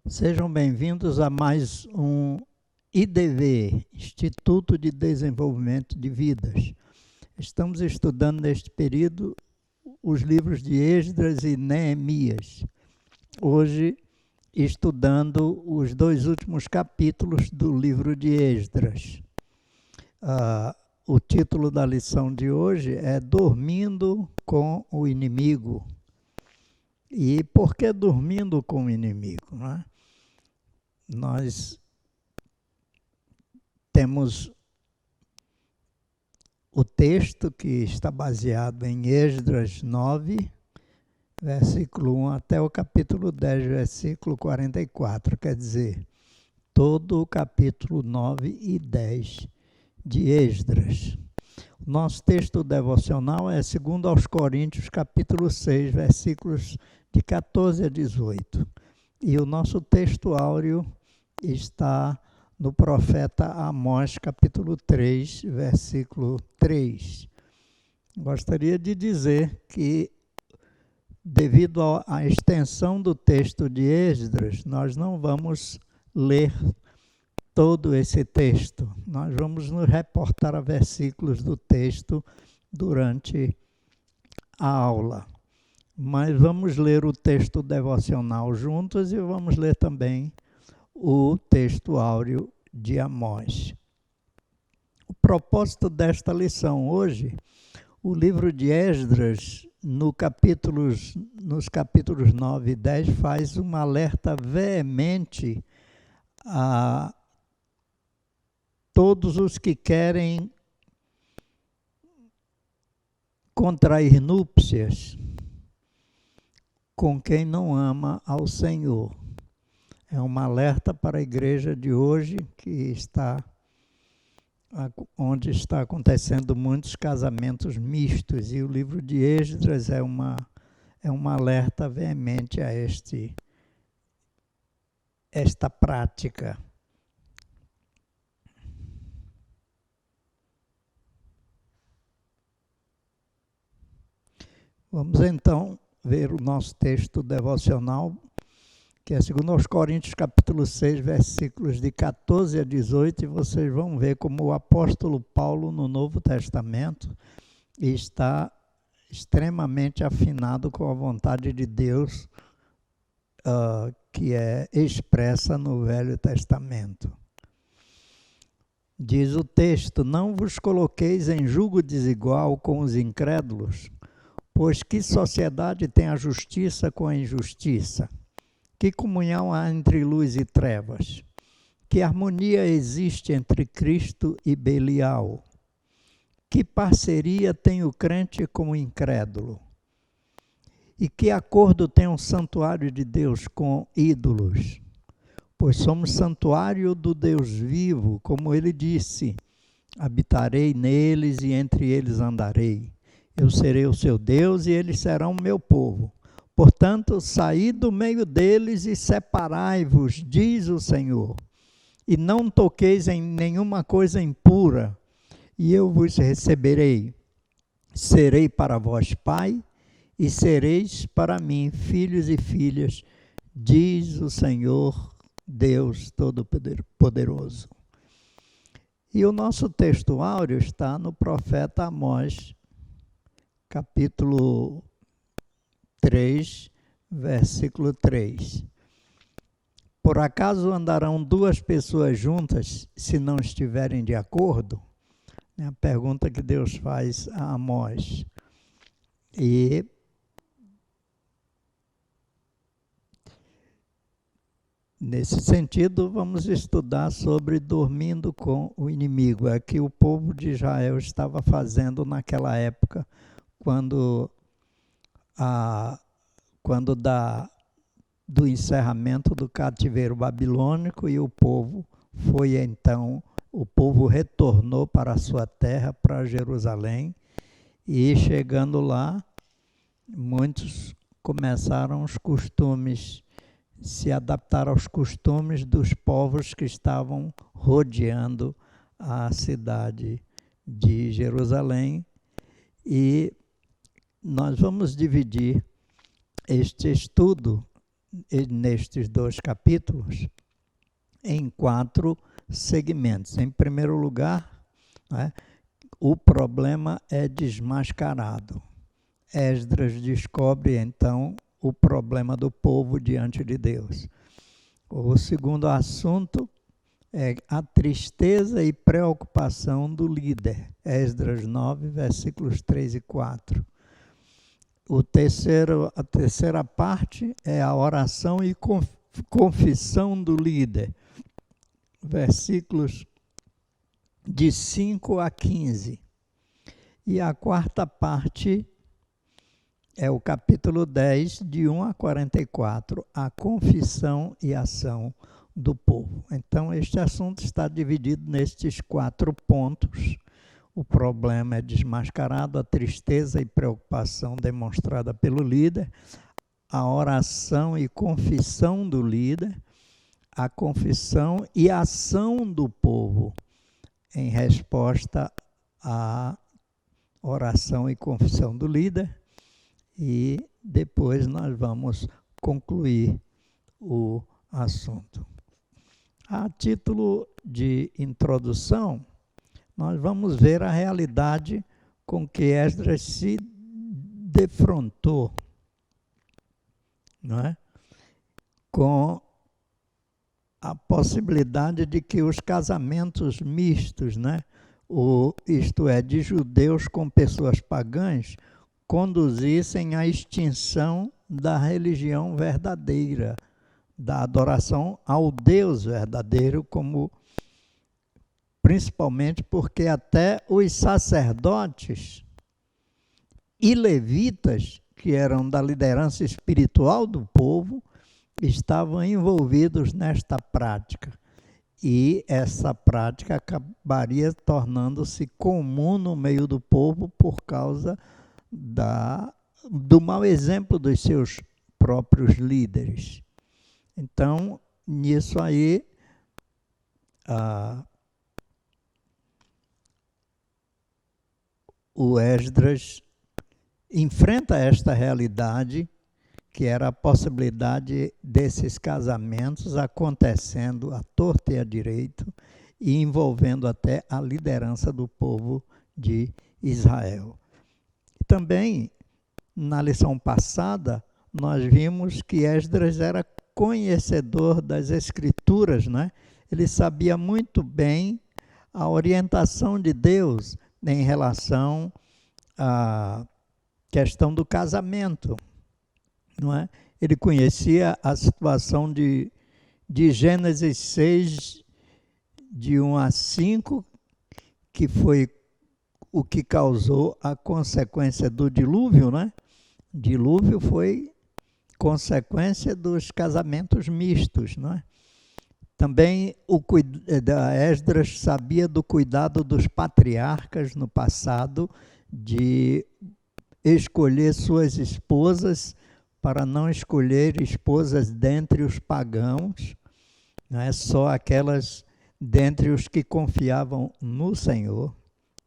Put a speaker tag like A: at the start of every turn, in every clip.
A: Sejam bem-vindos a mais um IDV, Instituto de Desenvolvimento de Vidas. Estamos estudando neste período os livros de Esdras e Neemias. Hoje, estudando os 2 últimos capítulos do livro de Esdras. O título da lição de hoje é Dormindo com o Inimigo. E por que dormindo com o inimigo? Né? Nós temos o texto que está baseado em Esdras 9, versículo 1 até o capítulo 10, versículo 44, quer dizer, todo o capítulo 9 e 10 de Esdras. O nosso texto devocional é 2 aos Coríntios, capítulo 6, versículos de 14 a 18. E o nosso texto áureo está no profeta Amós, capítulo 3, versículo 3. Gostaria de dizer que, devido à extensão do texto de Esdras, nós não vamos ler todo esse texto. Nós vamos nos reportar a versículos do texto durante a aula. Mas vamos ler o texto devocional juntos e vamos ler também o texto áureo de Amós. O propósito desta lição hoje, o livro de Esdras, nos capítulos 9 e 10, faz um alerta veemente a todos os que querem contrair núpcias com quem não ama ao Senhor. É um alerta para a igreja de hoje, onde está acontecendo muitos casamentos mistos, e o livro de Esdras é um alerta veemente a esta prática. Vamos então ver o nosso texto devocional, que é 2 aos Coríntios, capítulo 6, versículos de 14 a 18, e vocês vão ver como o apóstolo Paulo, no Novo Testamento, está extremamente afinado com a vontade de Deus, que é expressa no Velho Testamento. Diz o texto: não vos coloqueis em julgo desigual com os incrédulos, pois que sociedade tem a justiça com a injustiça? Que comunhão há entre luz e trevas? Que harmonia existe entre Cristo e Belial? Que parceria tem o crente com o incrédulo? E que acordo tem um santuário de Deus com ídolos? Pois somos santuário do Deus vivo, como ele disse: habitarei neles e entre eles andarei. Eu serei o seu Deus e eles serão o meu povo. Portanto, saí do meio deles e separai-vos, diz o Senhor, e não toqueis em nenhuma coisa impura, e eu vos receberei. Serei para vós pai, e sereis para mim filhos e filhas, diz o Senhor, Deus Todo-Poderoso. E o nosso texto áureo está no profeta Amós, capítulo 3, versículo 3. Por acaso andarão 2 pessoas juntas se não estiverem de acordo? É a pergunta que Deus faz a Amós. E nesse sentido, vamos estudar sobre dormindo com o inimigo. É que o povo de Israel estava fazendo naquela época, quando do encerramento do cativeiro babilônico, e o povo retornou para a sua terra, para Jerusalém, e chegando lá, muitos começaram se adaptar aos costumes dos povos que estavam rodeando a cidade de Jerusalém. E nós vamos dividir este estudo nestes 2 capítulos em 4 segmentos. Em primeiro lugar, né, o problema é desmascarado. Esdras descobre, então, o problema do povo diante de Deus. O segundo assunto é a tristeza e preocupação do líder. Esdras 9, versículos 3 e 4. A terceira parte é a oração e confissão do líder. Versículos de 5 a 15. E a quarta parte é o capítulo 10, de 1 a 44, a confissão e ação do povo. Então, este assunto está dividido nestes 4 pontos. O problema é desmascarado, a tristeza e preocupação demonstrada pelo líder, a oração e confissão do líder, a confissão e ação do povo em resposta à oração e confissão do líder, e depois nós vamos concluir o assunto. A título de introdução, nós vamos ver a realidade com que Esdras se defrontou, não é? Com a possibilidade de que os casamentos mistos, né? Isto é, de judeus com pessoas pagãs, conduzissem à extinção da religião verdadeira, da adoração ao Deus verdadeiro, principalmente porque até os sacerdotes e levitas, que eram da liderança espiritual do povo, estavam envolvidos nesta prática. E essa prática acabaria tornando-se comum no meio do povo por causa do mau exemplo dos seus próprios líderes. Então, nisso aí, o Esdras enfrenta esta realidade, que era a possibilidade desses casamentos acontecendo à torta e à direita e envolvendo até a liderança do povo de Israel. Também, na lição passada, nós vimos que Esdras era conhecedor das Escrituras, né? Ele sabia muito bem a orientação de Deus em relação à questão do casamento, não é? Ele conhecia a situação de Gênesis 6, de 1 a 5, que foi o que causou a consequência do dilúvio, né? Dilúvio foi consequência dos casamentos mistos, não é? Também Esdras sabia do cuidado dos patriarcas no passado de escolher suas esposas, para não escolher esposas dentre os pagãos, não é? Só aquelas dentre os que confiavam no Senhor,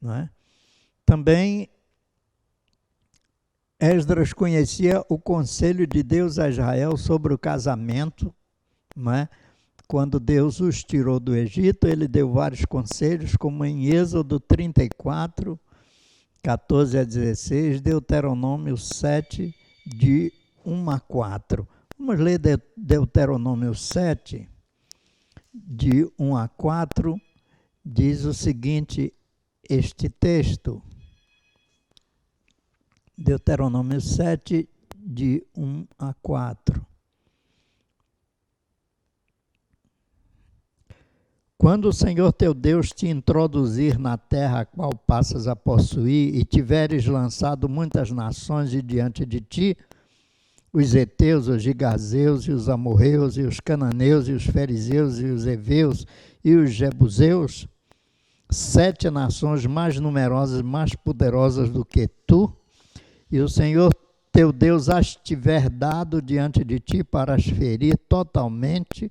A: não é? Também Esdras conhecia o conselho de Deus a Israel sobre o casamento, não é? Quando Deus os tirou do Egito, ele deu vários conselhos, como em Êxodo 34, 14 a 16, Deuteronômio 7, de 1 a 4. Vamos ler Deuteronômio 7, de 1 a 4, diz o seguinte, este texto. Deuteronômio 7, de 1 a 4. Quando o Senhor teu Deus te introduzir na terra a qual passas a possuir, e tiveres lançado muitas nações diante de ti, os heteus, os gigazeus, e os amorreus, e os cananeus, e os fariseus, e os heveus, e os jebuseus, 7 nações mais numerosas, mais poderosas do que tu, e o Senhor teu Deus as tiver dado diante de ti para as ferir totalmente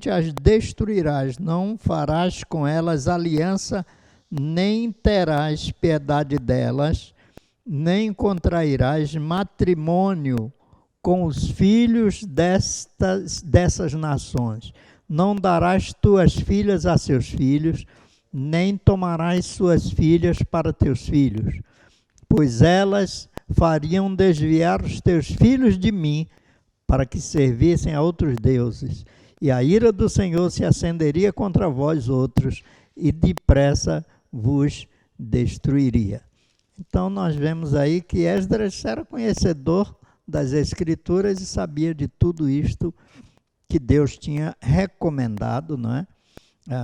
A: as destruirás, não farás com elas aliança, nem terás piedade delas, nem contrairás matrimônio com os filhos dessas nações. Não darás tuas filhas a seus filhos, nem tomarás suas filhas para teus filhos, pois elas fariam desviar os teus filhos de mim, para que servissem a outros deuses. E a ira do Senhor se acenderia contra vós outros, e depressa vos destruiria. Então nós vemos aí que Esdras era conhecedor das Escrituras e sabia de tudo isto que Deus tinha recomendado, não é?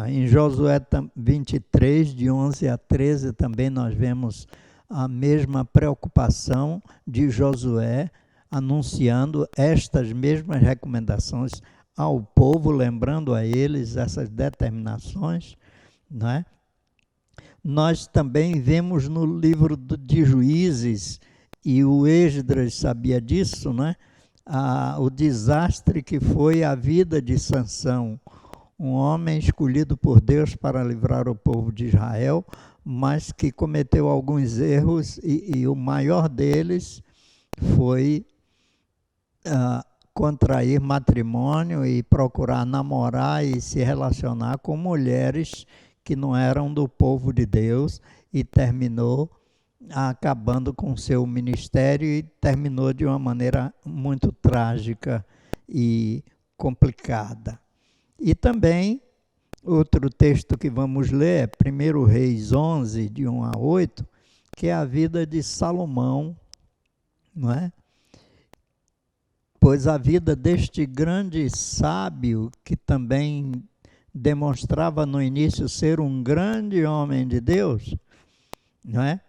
A: Em Josué 23, de 11 a 13, também nós vemos a mesma preocupação de Josué, anunciando estas mesmas recomendações ao povo, lembrando a eles essas determinações, não é? Nós também vemos no livro de Juízes, e o Esdras sabia disso, né? O desastre que foi a vida de Sansão, um homem escolhido por Deus para livrar o povo de Israel, mas que cometeu alguns erros, e o maior deles foi contrair matrimônio e procurar namorar e se relacionar com mulheres que não eram do povo de Deus, e terminou acabando com seu ministério, e terminou de uma maneira muito trágica e complicada. E também, outro texto que vamos ler é 1 Reis 11, de 1 a 8, que é a vida de Salomão, não é? Pois a vida deste grande sábio, que também demonstrava no início ser um grande homem de Deus, não é?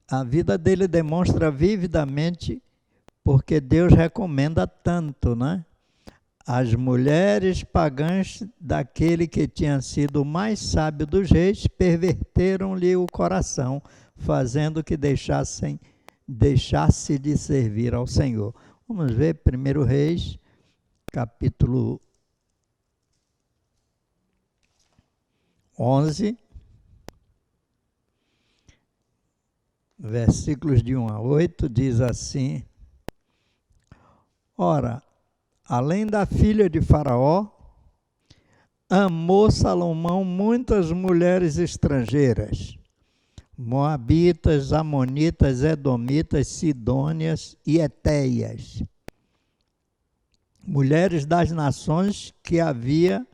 A: A vida dele demonstra vividamente, porque Deus recomenda tanto, né? As mulheres pagãs daquele que tinha sido o mais sábio dos reis perverteram-lhe o coração, fazendo que deixasse de servir ao Senhor. Vamos ver 1 Reis, capítulo 11, versículos de 1 a 8, diz assim: Ora, além da filha de Faraó, amou Salomão muitas mulheres estrangeiras, moabitas, amonitas, edomitas, sidônias e etéias, mulheres das nações que havia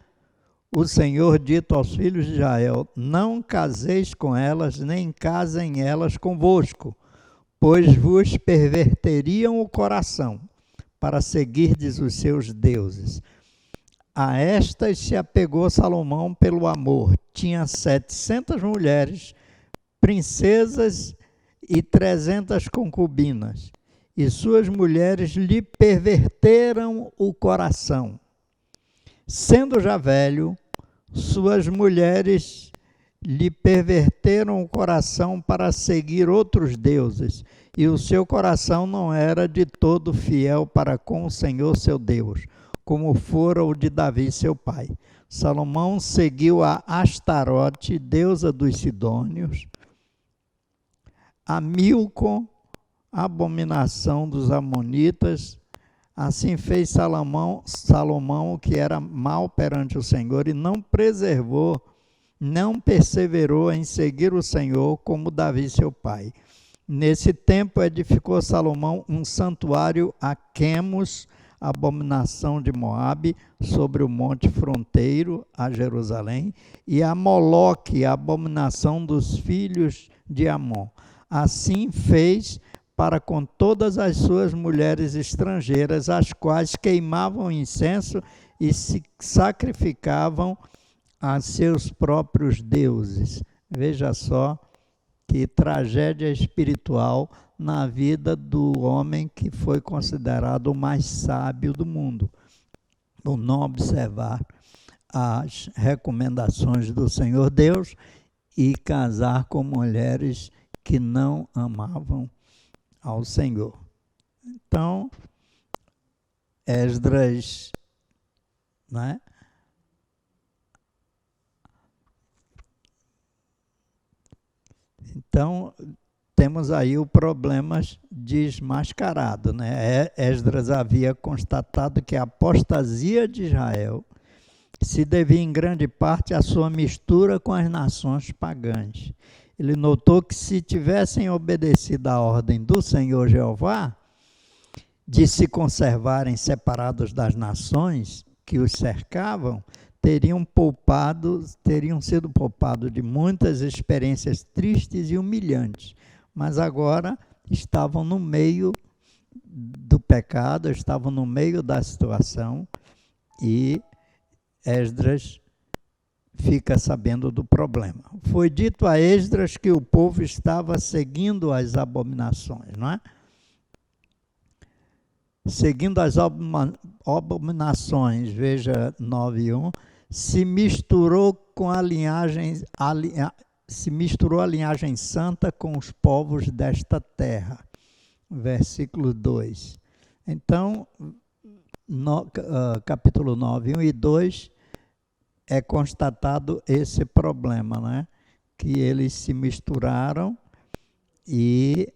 A: o Senhor dito aos filhos de Israel: não caseis com elas, nem casem elas convosco, pois vos perverteriam o coração, para seguirdes os seus deuses. A estas se apegou Salomão pelo amor. Tinha 700 mulheres, princesas e 300 concubinas, e suas mulheres lhe perverteram o coração. Sendo já velho, suas mulheres lhe perverteram o coração para seguir outros deuses, e o seu coração não era de todo fiel para com o Senhor seu Deus, como fora o de Davi seu pai. Salomão seguiu a Astarote, deusa dos sidônios, a Milcom, abominação dos amonitas. Assim fez Salomão, que era mau perante o Senhor, e não perseverou em seguir o Senhor como Davi seu pai. Nesse tempo edificou Salomão um santuário a Quemos, abominação de Moabe, sobre o monte fronteiro a Jerusalém, e a Moloque, a abominação dos filhos de Amon. Assim fez para com todas as suas mulheres estrangeiras, as quais queimavam incenso e se sacrificavam a seus próprios deuses. Veja só que tragédia espiritual na vida do homem que foi considerado o mais sábio do mundo, por não observar as recomendações do Senhor Deus e casar com mulheres que não amavam ao Senhor. Então, Esdras, né? Então, temos aí o problema desmascarado, né? Esdras havia constatado que a apostasia de Israel se devia em grande parte à sua mistura com as nações pagãs. Ele notou que se tivessem obedecido à ordem do Senhor Jeová de se conservarem separados das nações que os cercavam, teriam sido poupados de muitas experiências tristes e humilhantes, mas agora estavam no meio do pecado, estavam no meio da situação, e Esdras fica sabendo do problema. Foi dito a Esdras que o povo estava seguindo as abominações, não é? Seguindo as abominações, veja 9:1, se misturou a linhagem santa com os povos desta terra. Versículo 2. Então, capítulo 9, 1 e 2, é constatado esse problema, né? Que eles se misturaram e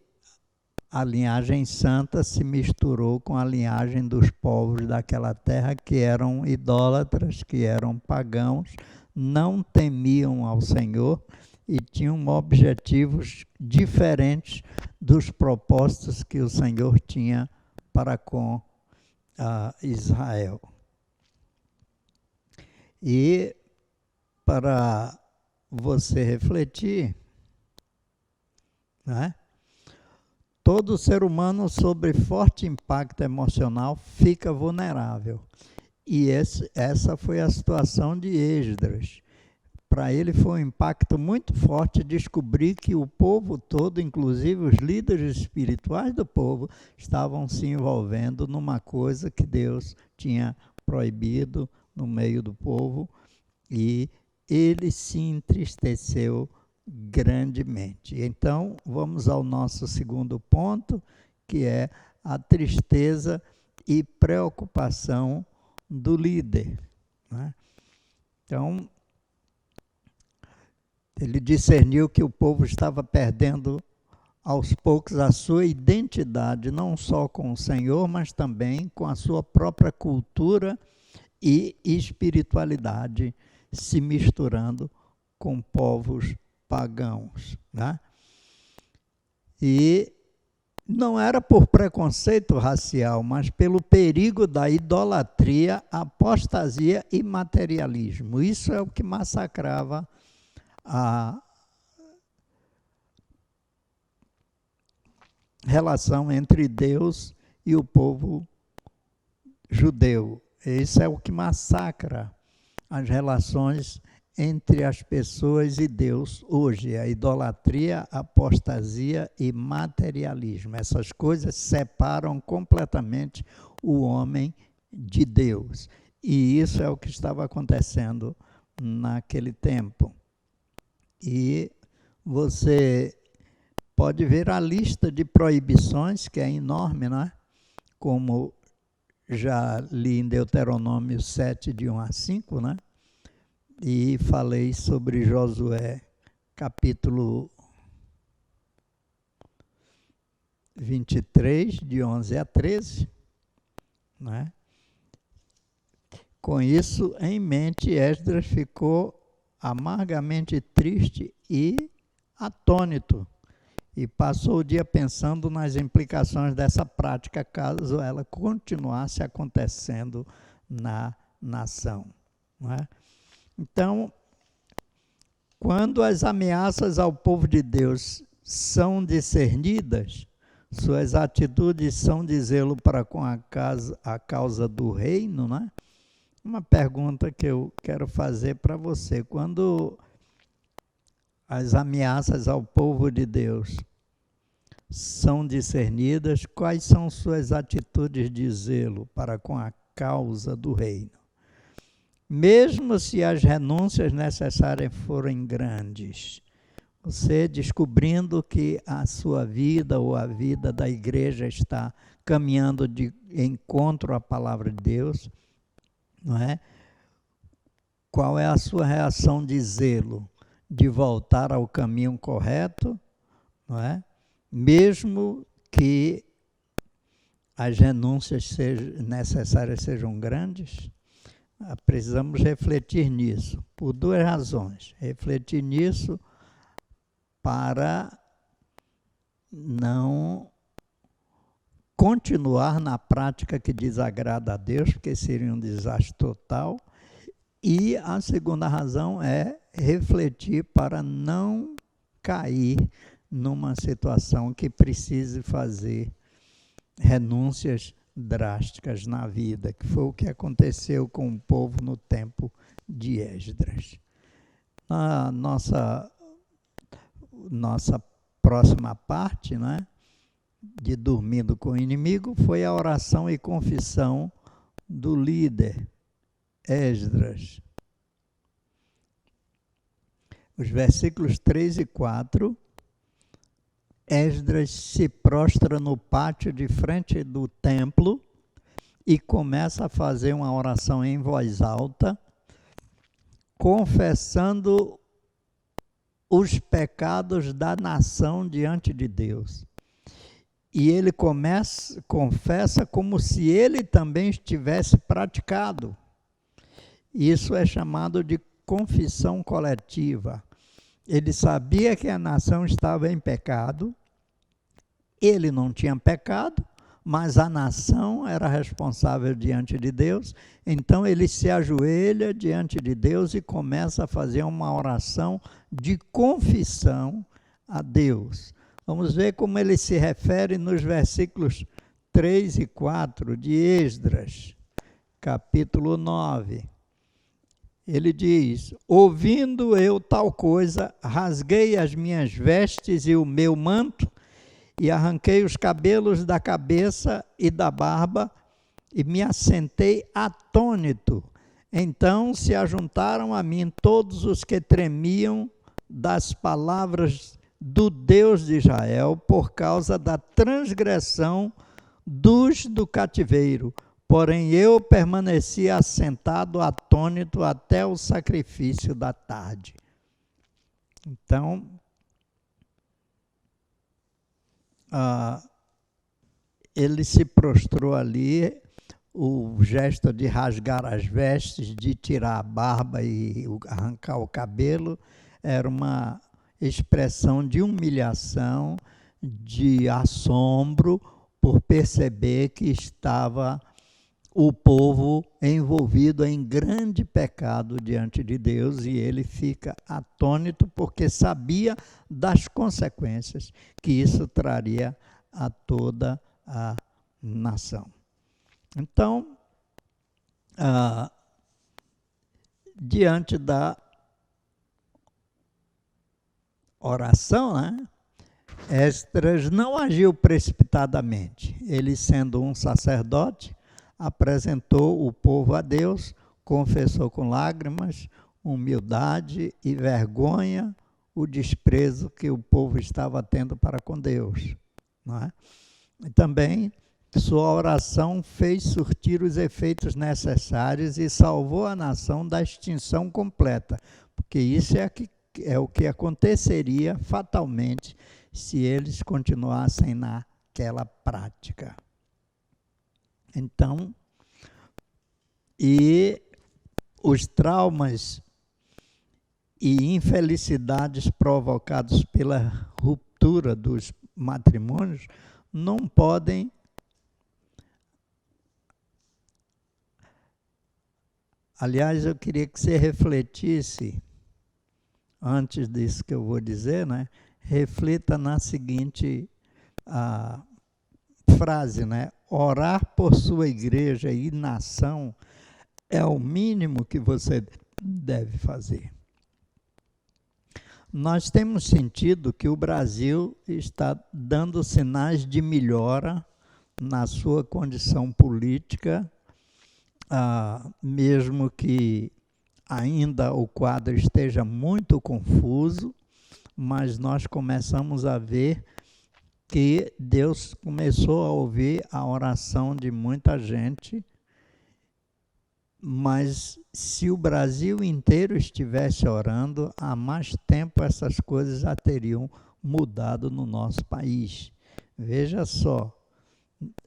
A: a linhagem santa se misturou com a linhagem dos povos daquela terra que eram idólatras, que eram pagãos, não temiam ao Senhor e tinham objetivos diferentes dos propósitos que o Senhor tinha para com Israel. E para você refletir, né? Todo ser humano sob forte impacto emocional fica vulnerável. E essa foi a situação de Esdras. Para ele foi um impacto muito forte descobrir que o povo todo, inclusive os líderes espirituais do povo, estavam se envolvendo numa coisa que Deus tinha proibido no meio do povo, e ele se entristeceu grandemente. Então, vamos ao nosso segundo ponto, que é a tristeza e preocupação do líder, né? Então, ele discerniu que o povo estava perdendo aos poucos a sua identidade, não só com o Senhor, mas também com a sua própria cultura e espiritualidade, se misturando com povos pagãos, né? E não era por preconceito racial, mas pelo perigo da idolatria, apostasia e materialismo. Isso é o que massacrava a relação entre Deus e o povo judeu. Isso é o que massacra as relações entre as pessoas e Deus hoje, a idolatria, a apostasia e materialismo. Essas coisas separam completamente o homem de Deus. E isso é o que estava acontecendo naquele tempo. E você pode ver a lista de proibições, que é enorme, né? Como já li em Deuteronômio 7, de 1 a 5, né? E falei sobre Josué, capítulo 23, de 11 a 13, né? Com isso em mente, Esdras ficou amargamente triste e atônito, e passou o dia pensando nas implicações dessa prática, caso ela continuasse acontecendo na nação, não é? Então, quando as ameaças ao povo de Deus são discernidas, suas atitudes são de zelo para com a causa do reino, né? Uma pergunta que eu quero fazer para você: quando as ameaças ao povo de Deus são discernidas, quais são suas atitudes de zelo para com a causa do reino? Mesmo se as renúncias necessárias forem grandes, você descobrindo que a sua vida ou a vida da igreja está caminhando de encontro à palavra de Deus, não é? Qual é a sua reação de zelo? De voltar ao caminho correto, não é? Mesmo que as renúncias necessárias sejam grandes? Precisamos refletir nisso, por duas razões. Refletir nisso para não continuar na prática que desagrada a Deus, porque seria um desastre total. E a segunda razão é refletir para não cair numa situação que precise fazer renúncias drásticas na vida, que foi o que aconteceu com o povo no tempo de Esdras. Na nossa próxima parte, né, de Dormindo com o Inimigo, foi a oração e confissão do líder Esdras. Os versículos 3 e 4, Esdras se prostra no pátio de frente do templo e começa a fazer uma oração em voz alta, confessando os pecados da nação diante de Deus. E ele confessa como se ele também estivesse praticado. Isso é chamado de confissão coletiva. Ele sabia que a nação estava em pecado, ele não tinha pecado, mas a nação era responsável diante de Deus, então ele se ajoelha diante de Deus e começa a fazer uma oração de confissão a Deus. Vamos ver como ele se refere nos versículos 3 e 4 de Esdras, capítulo 9. Ele diz: ouvindo eu tal coisa, rasguei as minhas vestes e o meu manto, e arranquei os cabelos da cabeça e da barba, e me assentei atônito. Então se ajuntaram a mim todos os que tremiam das palavras do Deus de Israel, por causa da transgressão dos do cativeiro. Porém eu permaneci assentado atônito até o sacrifício da tarde. Então, ele se prostrou ali, o gesto de rasgar as vestes, de tirar a barba e arrancar o cabelo, era uma expressão de humilhação, de assombro, por perceber que estava o povo envolvido em grande pecado diante de Deus, e ele fica atônito porque sabia das consequências que isso traria a toda a nação. Então, diante da oração, né, Esdras não agiu precipitadamente. Ele, sendo um sacerdote, apresentou o povo a Deus, confessou com lágrimas, humildade e vergonha o desprezo que o povo estava tendo para com Deus. Não é? E também sua oração fez surtir os efeitos necessários e salvou a nação da extinção completa, porque isso é o que aconteceria fatalmente se eles continuassem naquela prática. Então, e os traumas e infelicidades provocados pela ruptura dos matrimônios não podem aliás, eu queria que você refletisse, antes disso que eu vou dizer, né? Reflita na seguinte frase, né? Orar por sua igreja e nação é o mínimo que você deve fazer. Nós temos sentido que o Brasil está dando sinais de melhora na sua condição política, mesmo que ainda o quadro esteja muito confuso, mas nós começamos a ver que Deus começou a ouvir a oração de muita gente, mas se o Brasil inteiro estivesse orando, há mais tempo essas coisas já teriam mudado no nosso país. Veja só,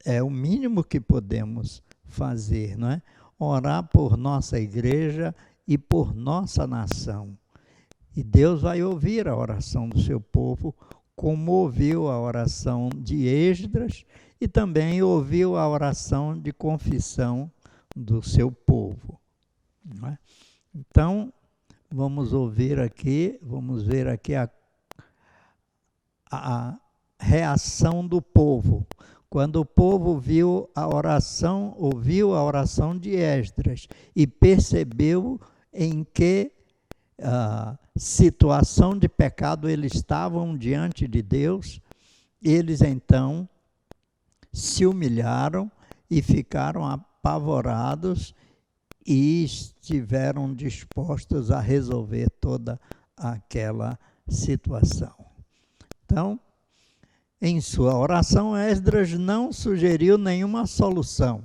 A: é o mínimo que podemos fazer, não é? Orar por nossa igreja e por nossa nação. E Deus vai ouvir a oração do seu povo, como ouviu a oração de Esdras e também ouviu a oração de confissão do seu povo. Não é? Então, vamos ver aqui a reação do povo. Quando o povo ouviu a oração de Esdras e percebeu em que situação de pecado eles estavam diante de Deus, eles então se humilharam e ficaram apavorados e estiveram dispostos a resolver toda aquela situação. Então, em sua oração, Esdras não sugeriu nenhuma solução,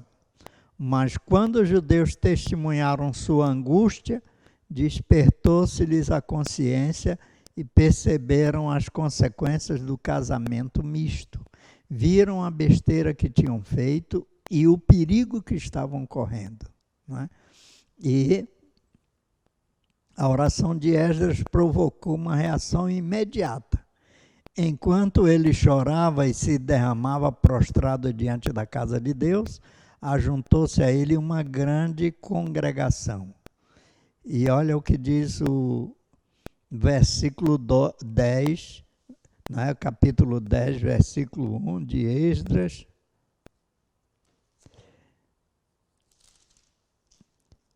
A: mas quando os judeus testemunharam sua angústia, despertou-se-lhes a consciência e perceberam as consequências do casamento misto. Viram a besteira que tinham feito e o perigo que estavam correndo. Não é? E a oração de Esdras provocou uma reação imediata. Enquanto ele chorava e se derramava prostrado diante da casa de Deus, ajuntou-se a ele uma grande congregação. E olha o que diz o versículo 10, né, capítulo 10, versículo 1 de Esdras.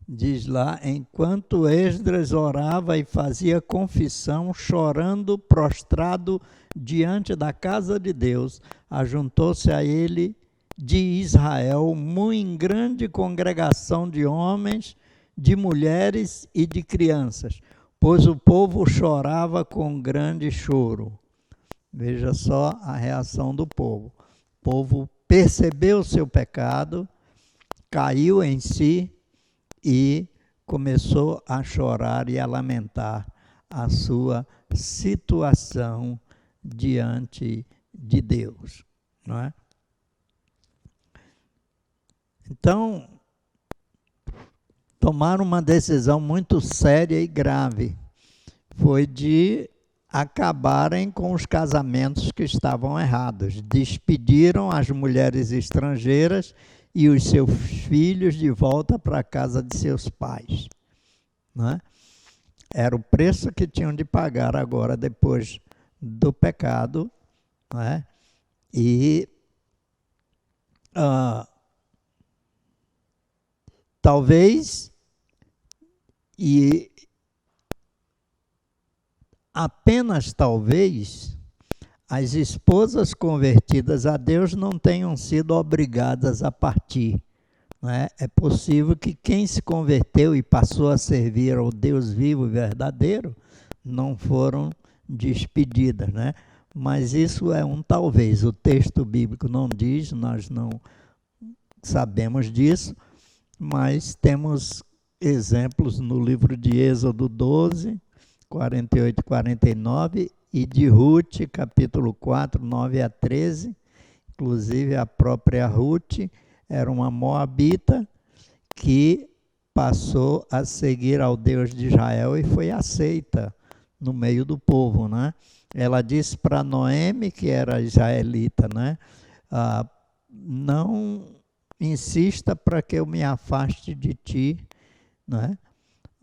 A: Diz lá, enquanto Esdras orava e fazia confissão, chorando, prostrado diante da casa de Deus, ajuntou-se a ele de Israel muito grande congregação de homens, de mulheres e de crianças, pois o povo chorava com grande choro. Veja só a reação do povo. O povo percebeu o seu pecado, caiu em si e começou a chorar e a lamentar a sua situação diante de Deus, não é? Então, tomaram uma decisão muito séria e grave, foi de acabarem com os casamentos que estavam errados. Despediram as mulheres estrangeiras e os seus filhos de volta para a casa de seus pais. Não é? Era o preço que tinham de pagar agora, depois do pecado. Não é? E talvez, e apenas talvez, as esposas convertidas a Deus não tenham sido obrigadas a partir. Né? É possível que quem se converteu e passou a servir ao Deus vivo e verdadeiro não foram despedidas. Né? Mas isso é um talvez. O texto bíblico não diz, nós não sabemos disso, mas temos exemplos no livro de Êxodo 12, 48 e 49, e de Ruth, capítulo 4, 9 a 13. Inclusive, a própria Ruth era uma moabita que passou a seguir ao Deus de Israel e foi aceita no meio do povo. Né? Ela disse para Noemi, que era israelita, né? Não insista para que eu me afaste de ti, né?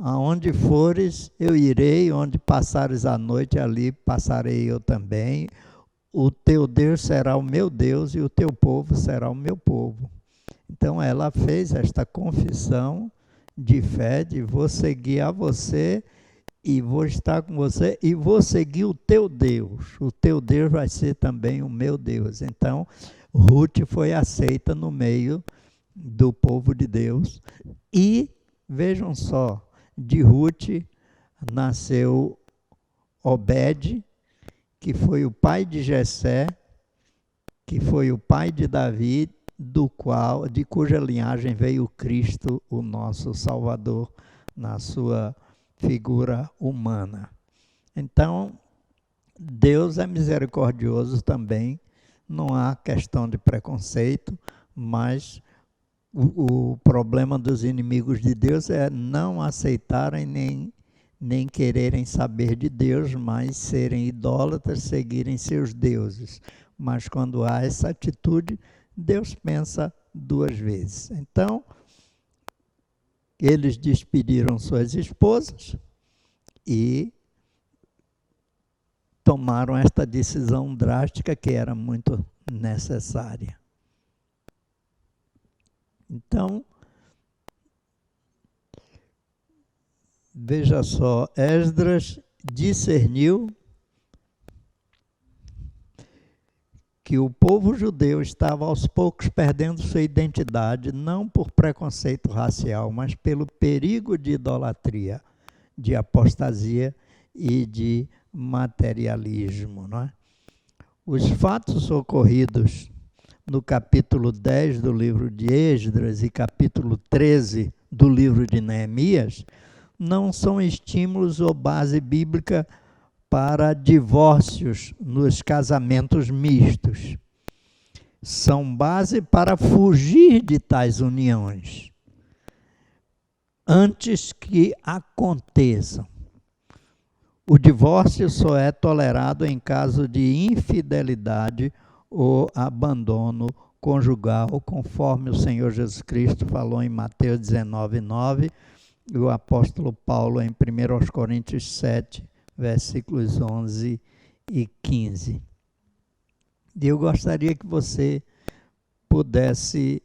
A: Aonde fores, eu irei, onde passares a noite, ali passarei eu também. O teu Deus será o meu Deus e o teu povo será o meu povo. Então ela fez esta confissão de fé, de vou seguir a você e vou estar com você e vou seguir o teu Deus. O teu Deus vai ser também o meu Deus. Então, Ruth foi aceita no meio do povo de Deus. E, vejam só, de Ruth nasceu Obed, que foi o pai de Jessé, que foi o pai de Davi, de cuja linhagem veio Cristo, o nosso Salvador, na sua figura humana. Então, Deus é misericordioso também não há questão de preconceito, mas o problema dos inimigos de Deus é não aceitarem nem quererem saber de Deus, mas serem idólatras, seguirem seus deuses. Mas quando há essa atitude, Deus pensa duas vezes. Então, eles despediram suas esposas e tomaram esta decisão drástica que era muito necessária. Então, veja só, Esdras discerniu que o povo judeu estava aos poucos perdendo sua identidade, não por preconceito racial, mas pelo perigo de idolatria, de apostasia e de materialismo. Não é? Os fatos ocorridos no capítulo 10 do livro de Esdras e capítulo 13 do livro de Neemias não são estímulos ou base bíblica para divórcios nos casamentos mistos. São base para fugir de tais uniões antes que aconteçam. O divórcio só é tolerado em caso de infidelidade ou abandono conjugal, conforme o Senhor Jesus Cristo falou em Mateus 19:9 e o apóstolo Paulo em 1 Coríntios 7, versículos 11 e 15. E eu gostaria que você pudesse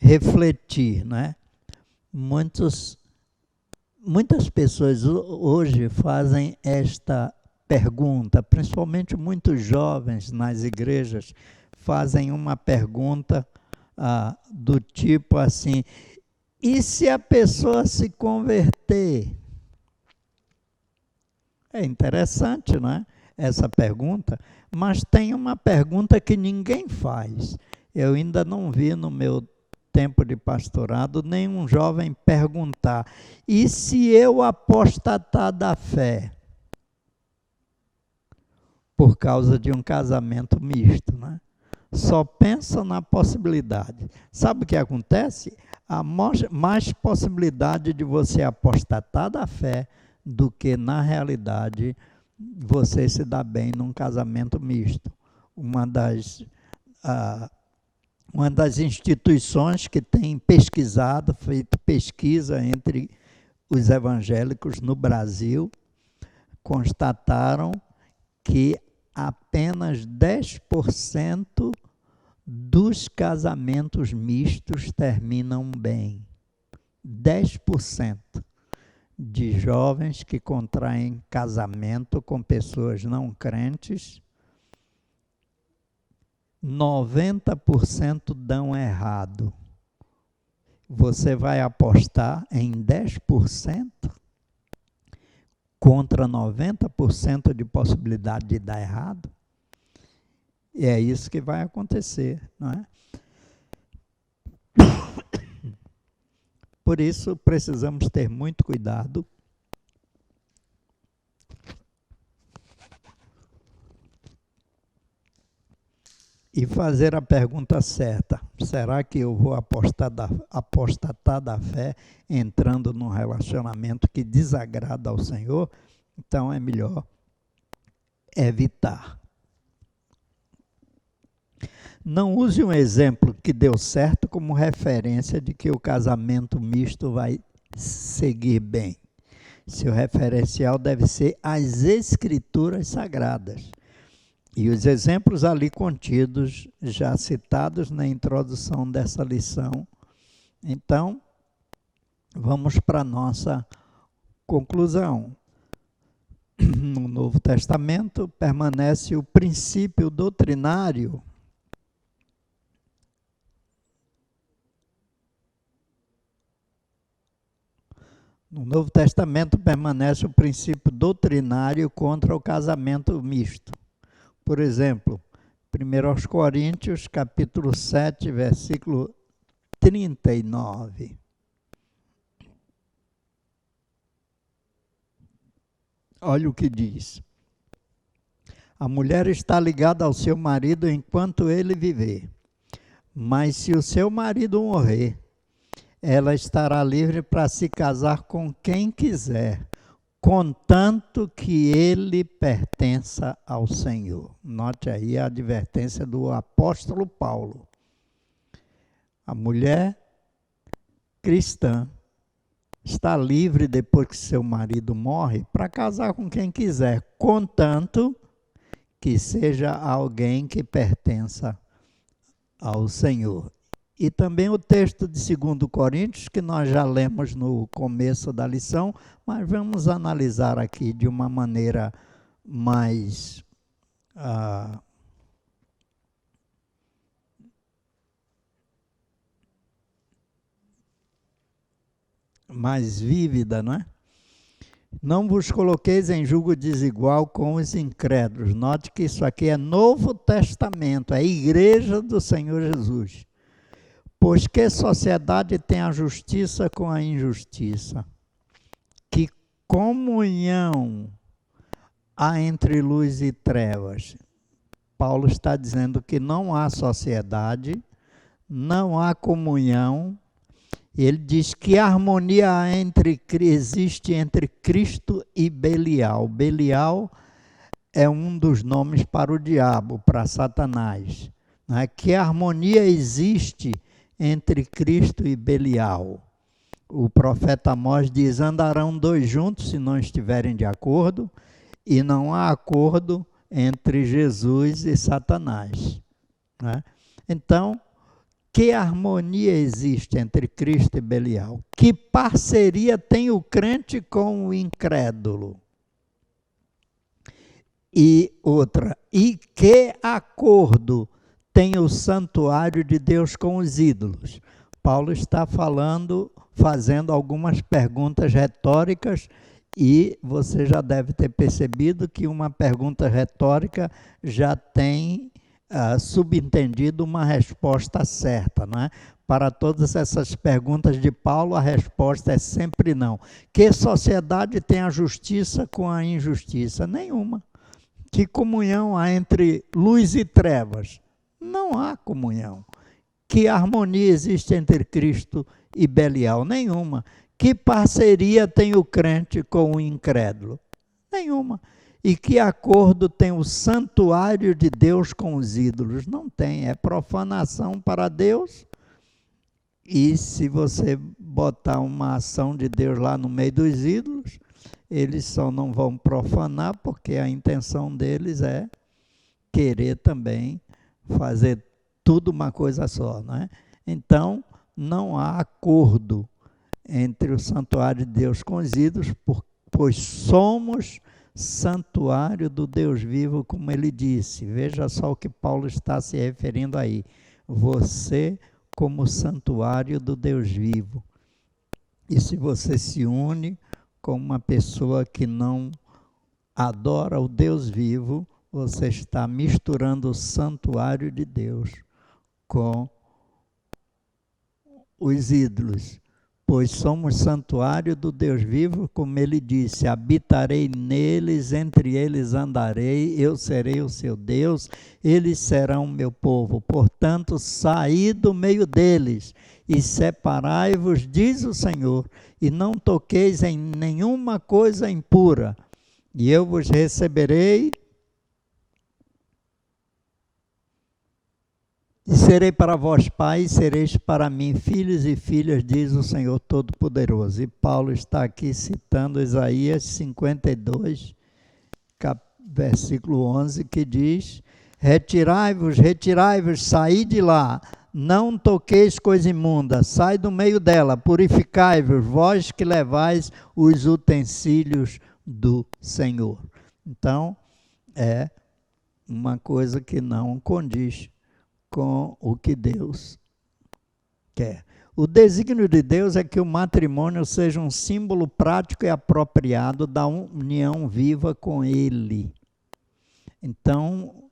A: refletir, né? Muitas pessoas hoje fazem esta pergunta, principalmente muitos jovens nas igrejas fazem uma pergunta do tipo assim: e se a pessoa se converter? É interessante, não é? Essa pergunta, mas tem uma pergunta que ninguém faz. Eu ainda não vi no meu tempo de pastorado nenhum jovem perguntar: e se eu apostatar da fé? Por causa de um casamento misto, né? Só pensa na possibilidade. Sabe o que acontece? Há mais possibilidade de você apostatar da fé do que, na realidade, você se dar bem num casamento misto. Uma das instituições que tem pesquisado, feito pesquisa entre os evangélicos no Brasil, constataram que apenas 10% dos casamentos mistos terminam bem. 10% de jovens que contraem casamento com pessoas não crentes, 90% dão errado. Você vai apostar em 10% contra 90% de possibilidade de dar errado? E é isso que vai acontecer, não é? Por isso, precisamos ter muito cuidado e fazer a pergunta certa. Será que eu vou apostatar da fé entrando num relacionamento que desagrada ao Senhor? Então é melhor evitar. Não use um exemplo que deu certo como referência de que o casamento misto vai seguir bem. Seu referencial deve ser as Escrituras Sagradas. E os exemplos ali contidos, já citados na introdução dessa lição. Então, vamos para a nossa conclusão. No Novo Testamento permanece o princípio doutrinário No Novo Testamento permanece o princípio doutrinário contra o casamento misto. Por exemplo, 1 Coríntios, capítulo 7, versículo 39. Olha o que diz. A mulher está ligada ao seu marido enquanto ele viver. Mas se o seu marido morrer, ela estará livre para se casar com quem quiser, contanto que ele pertença ao Senhor. Note aí a advertência do apóstolo Paulo. A mulher cristã está livre depois que seu marido morre para casar com quem quiser, contanto que seja alguém que pertença ao Senhor. E também o texto de 2 Coríntios, que nós já lemos no começo da lição, mas vamos analisar aqui de uma maneira mais mais vívida, não é? Não vos coloqueis em julgo desigual com os incrédulos. Note que isso aqui é Novo Testamento, é a igreja do Senhor Jesus. Pois que sociedade tem a justiça com a injustiça? Que comunhão há entre luz e trevas? Paulo está dizendo que não há sociedade, não há comunhão. Ele diz que harmonia existe entre Cristo e Belial. Belial é um dos nomes para o diabo, para Satanás. Né? Que harmonia existe entre Cristo e Belial. O profeta Amós diz, andarão dois juntos se não estiverem de acordo, e não há acordo entre Jesus e Satanás. Né? Então, que harmonia existe entre Cristo e Belial? Que parceria tem o crente com o incrédulo? E outra, e que acordo tem o santuário de Deus com os ídolos? Paulo está fazendo algumas perguntas retóricas, e você já deve ter percebido que uma pergunta retórica já tem subentendido uma resposta certa, não é? Para todas essas perguntas de Paulo, a resposta é sempre não. Que sociedade tem a justiça com a injustiça? Nenhuma. Que comunhão há entre luz e trevas? Não há comunhão. Que harmonia existe entre Cristo e Belial? Nenhuma. Que parceria tem o crente com o incrédulo? Nenhuma. E que acordo tem o santuário de Deus com os ídolos? Não tem, é profanação para Deus. E se você botar uma ação de Deus lá no meio dos ídolos, eles só não vão profanar, porque a intenção deles é querer também fazer tudo uma coisa só, não é? Então, não há acordo entre o santuário de Deus com os ídolos, pois somos santuário do Deus vivo, como ele disse. Veja só o que Paulo está se referindo aí. Você como santuário do Deus vivo. E se você se une com uma pessoa que não adora o Deus vivo, você está misturando o santuário de Deus com os ídolos. Pois somos santuário do Deus vivo, como ele disse, habitarei neles, entre eles andarei, eu serei o seu Deus, eles serão meu povo. Portanto, saí do meio deles e separai-vos, diz o Senhor, e não toqueis em nenhuma coisa impura, e eu vos receberei, e serei para vós pais, sereis para mim filhos e filhas, diz o Senhor Todo-Poderoso. E Paulo está aqui citando Isaías 52, versículo 11, que diz, retirai-vos, retirai-vos, saí de lá, não toqueis coisa imunda, sai do meio dela, purificai-vos, vós que levais os utensílios do Senhor. Então, é uma coisa que não condiz com o que Deus quer. O desígnio de Deus é que o matrimônio seja um símbolo prático e apropriado da união viva com Ele. Então,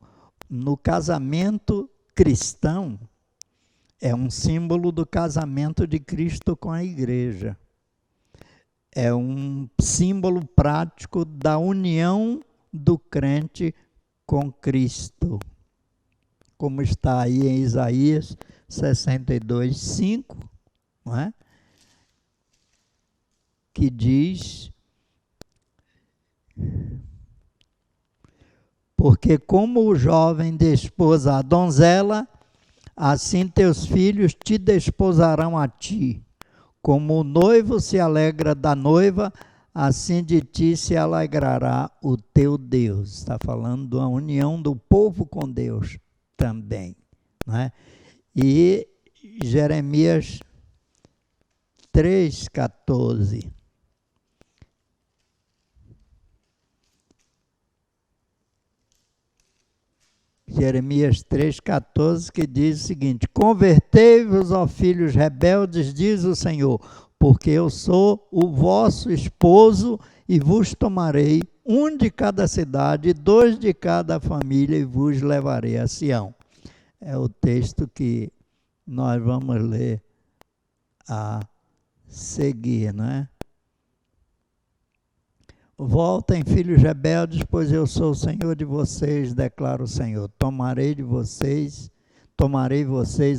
A: no casamento cristão, é um símbolo do casamento de Cristo com a igreja. É um símbolo prático da união do crente com Cristo, como está aí em Isaías 62:5, não é? Que diz: porque como o jovem desposa a donzela, assim teus filhos te desposarão a ti. Como o noivo se alegra da noiva, assim de ti se alegrará o teu Deus. Está falando da união do povo com Deus também, não é? E Jeremias 3,14. Jeremias 3,14, que diz o seguinte: convertei-vos, ó filhos rebeldes, diz o Senhor, porque eu sou o vosso esposo e vos tomarei um de cada cidade, 2 de cada família, e vos levarei a Sião. É o texto que nós vamos ler a seguir, não é? Voltem, filhos rebeldes, pois eu sou o Senhor de vocês, declara o Senhor. Tomarei vocês,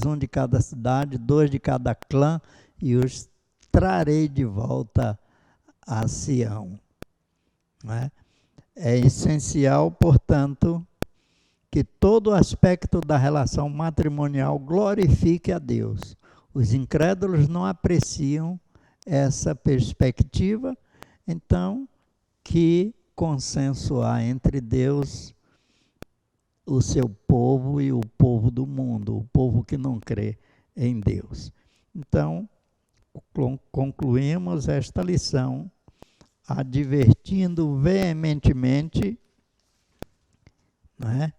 A: um de cada cidade, 2 de cada clã, e os trarei de volta a Sião. Não é? É essencial, portanto, que todo aspecto da relação matrimonial glorifique a Deus. Os incrédulos não apreciam essa perspectiva, então, que consenso há entre Deus, o seu povo e o povo do mundo, o povo que não crê em Deus. Então, concluímos esta lição advertindo veementemente, né,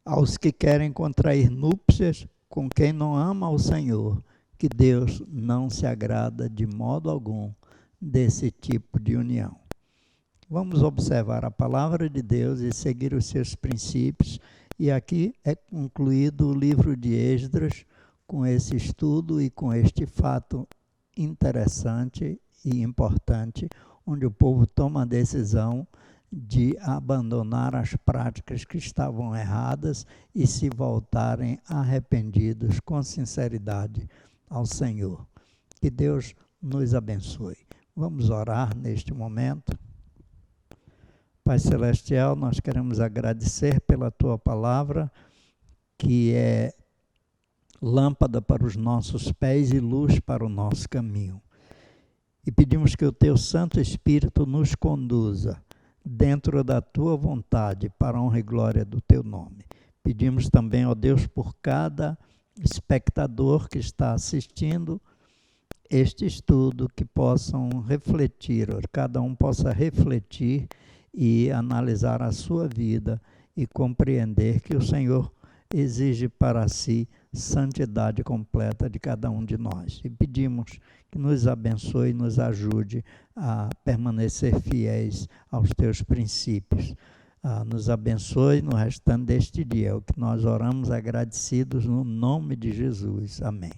A: aos que querem contrair núpcias com quem não ama o Senhor, que Deus não se agrada de modo algum desse tipo de união. Vamos observar a palavra de Deus e seguir os seus princípios. E aqui é concluído o livro de Esdras com esse estudo e com este fato interessante e importante, onde o povo toma a decisão de abandonar as práticas que estavam erradas e se voltarem arrependidos com sinceridade ao Senhor. Que Deus nos abençoe. Vamos orar neste momento. Pai Celestial, nós queremos agradecer pela Tua palavra, que é lâmpada para os nossos pés e luz para o nosso caminho. E pedimos que o Teu Santo Espírito nos conduza dentro da Tua vontade, para a honra e glória do Teu nome. Pedimos também, ó Deus, por cada espectador que está assistindo este estudo, que possam refletir, cada um possa refletir e analisar a sua vida e compreender que o Senhor exige para si santidade completa de cada um de nós. E pedimos que nos abençoe e nos ajude a permanecer fiéis aos teus princípios. Nos abençoe no restante deste dia. É o que nós oramos agradecidos no nome de Jesus. Amém.